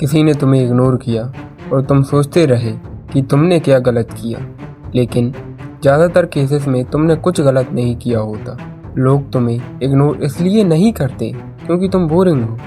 किसी ने तुम्हें इग्नोर किया और तुम सोचते रहे कि तुमने क्या गलत किया, लेकिन ज़्यादातर केसेस में तुमने कुछ गलत नहीं किया होता। लोग तुम्हें इग्नोर इसलिए नहीं करते क्योंकि तुम बोरिंग हो।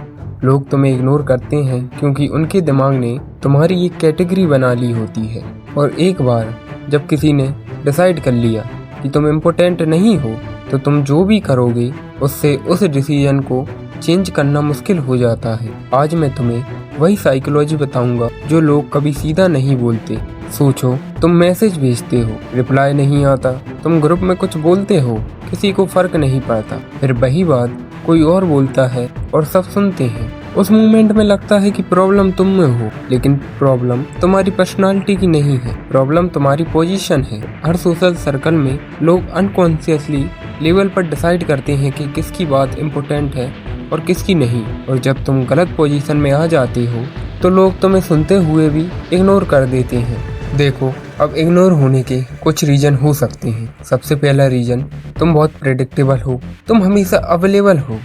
लोग तुम्हें इग्नोर करते हैं क्योंकि उनके दिमाग ने तुम्हारी एक कैटेगरी बना ली होती है। और एक बार जब किसी ने डिसाइड कर लिया कि तुम इम्पोर्टेंट नहीं हो, तो तुम जो भी करोगे उससे उस डिसीजन को चेंज करना मुश्किल हो जाता है। आज मैं तुम्हें वही साइकोलॉजी बताऊंगा जो लोग कभी सीधा नहीं बोलते। सोचो, तुम मैसेज भेजते हो, रिप्लाई नहीं आता, तुम ग्रुप में कुछ बोलते हो, किसी को फर्क नहीं पड़ता, फिर वही बात कोई और बोलता है और सब सुनते हैं। उस मोमेंट में लगता है कि प्रॉब्लम तुम में हो, लेकिन प्रॉब्लम तुम्हारी पर्सनालिटी की नहीं है, प्रॉब्लम तुम्हारी पोजीशन है। हर सोशल सर्कल में लोग अनकॉन्शियसली लेवल पर डिसाइड करते हैं कि किसकी बात इम्पोर्टेंट है और किसकी नहीं। और जब तुम गलत पोजीशन में आ जाते हो तो लोग तुम्हें सुनते हुए भी इग्नोर कर देते हैं। देखो, अब इग्नोर होने के कुछ रीजन हो सकते हैं। सबसे पहला रीजन, तुम बहुत प्रेडिक्टेबल हो। तुम हमेशा अवेलेबल हो,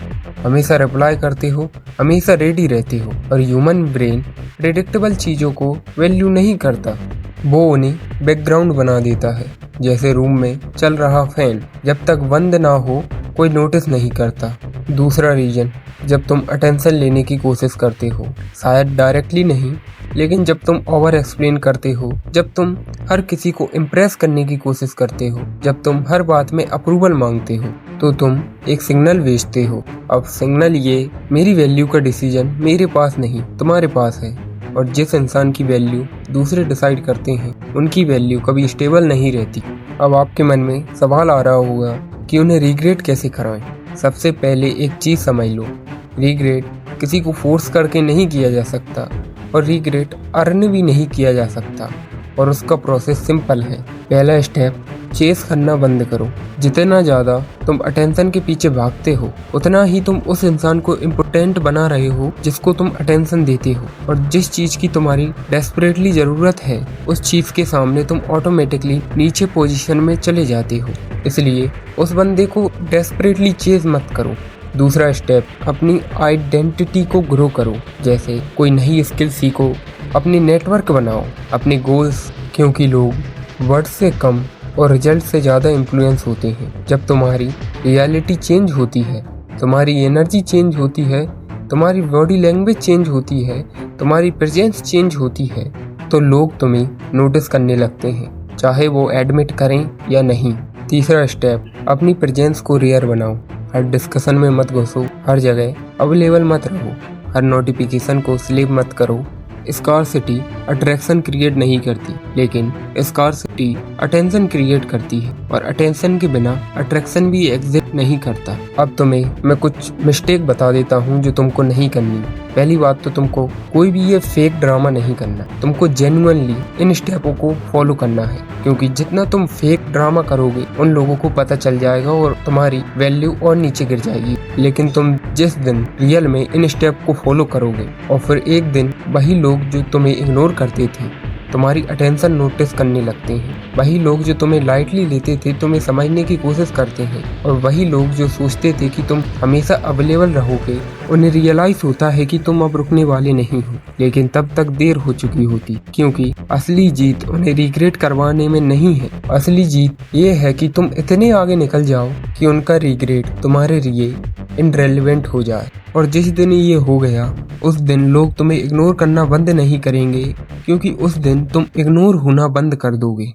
हमेशा रिप्लाई करते हो, हमेशा रेडी रहते हो। और ह्यूमन ब्रेन प्रेडिक्टेबल चीज़ों को वैल्यू नहीं करता, वो उन्हें बैकग्राउंड बना देता है। जैसे रूम में चल रहा फैन, जब तक बंद ना हो कोई नोटिस नहीं करता। दूसरा रीजन, जब तुम अटेंशन लेने की कोशिश करते हो, शायद डायरेक्टली नहीं, लेकिन जब तुम ओवर एक्सप्लेन करते हो, जब तुम हर किसी को इम्प्रेस करने की कोशिश करते हो, जब तुम हर बात में अप्रूवल मांगते हो, तो तुम एक सिग्नल भेजते हो। अब सिग्नल ये, मेरी वैल्यू का डिसीजन मेरे पास नहीं, तुम्हारे पास है। और जिस इंसान की वैल्यू दूसरे डिसाइड करते हैं, उनकी वैल्यू कभी स्टेबल नहीं रहती। अब आपके मन में सवाल आ रहा होगा कि उन्हें रिग्रेट कैसे कराएं। सबसे पहले एक चीज़ समझ लो, रिग्रेट किसी को फोर्स करके नहीं किया जा सकता और रिग्रेट अर्न भी नहीं किया जा सकता। और उसका प्रोसेस सिंपल है। पहला स्टेप, चेस करना बंद करो। जितना ज़्यादा तुम अटेंशन के पीछे भागते हो, उतना ही तुम उस इंसान को इम्पोर्टेंट बना रहे हो जिसको तुम अटेंशन देते हो। और जिस चीज़ की तुम्हारी डेस्परेटली ज़रूरत है, उस चीज़ के सामने तुम ऑटोमेटिकली नीचे पोजीशन में चले जाते हो। इसलिए उस बंदे को डेस्परेटली चेस मत करो। दूसरा स्टेप, अपनी आइडेंटिटी को ग्रो करो। जैसे कोई नई स्किल सीखो, अपनी नेटवर्क बनाओ, अपने गोल्स, क्योंकि लोग वर्ड से कम और रिजल्ट से ज़्यादा इन्फ्लुएंस होते हैं। जब तुम्हारी रियलिटी चेंज होती है, तुम्हारी एनर्जी चेंज होती है, तुम्हारी बॉडी लैंग्वेज चेंज होती है, तुम्हारी प्रेजेंस चेंज होती है, तो लोग तुम्हें नोटिस करने लगते हैं, चाहे वो एडमिट करें या नहीं। तीसरा स्टेप, अपनी प्रेजेंस को रेयर बनाओ। हर डिस्कशन में मत घुसो, हर जगह अवेलेबल मत रहो, हर नोटिफिकेशन को स्लीप मत करो। स्कार्सिटी अट्रैक्शन क्रिएट नहीं करती, लेकिन स्कार्सिटी अटेंशन क्रिएट करती है। और अटेंशन के बिना अट्रैक्शन भी एग्जिस्ट नहीं करता। अब तुम्हें मैं कुछ मिस्टेक बता देता हूँ जो तुमको नहीं करनी। पहली बात तो तुमको कोई भी ये फेक ड्रामा नहीं करना, तुमको जेन्युइनली इन स्टेपों को फॉलो करना है। क्योंकि जितना तुम फेक ड्रामा करोगे, उन लोगों को पता चल जाएगा और तुम्हारी वैल्यू और नीचे गिर जाएगी। लेकिन तुम जिस दिन रियल में इन स्टेप को फॉलो करोगे, और फिर एक दिन वही लोग जो तुम्हें इग्नोर करते थे, तुम्हारी अटेंशन नोटिस करने लगते हैं। वही लोग जो तुम्हें लाइटली लेते थे, तुम्हें समझने की कोशिश करते हैं। और वही लोग जो सोचते थे कि तुम हमेशा अवेलेबल रहोगे, उन्हें रियलाइज होता है कि तुम अब रुकने वाले नहीं हो। लेकिन तब तक देर हो चुकी होती, क्योंकि असली जीत उन्हें रिग्रेट करवाने में नहीं है। असली जीत ये है कि तुम इतने आगे निकल जाओ कि उनका रिग्रेट तुम्हारे लिए इनरेलेवेंट हो जाए। और जिस दिन ये हो गया, उस दिन लोग तुम्हें इग्नोर करना बंद नहीं करेंगे, क्योंकि उस दिन तुम इग्नोर होना बंद कर दोगे।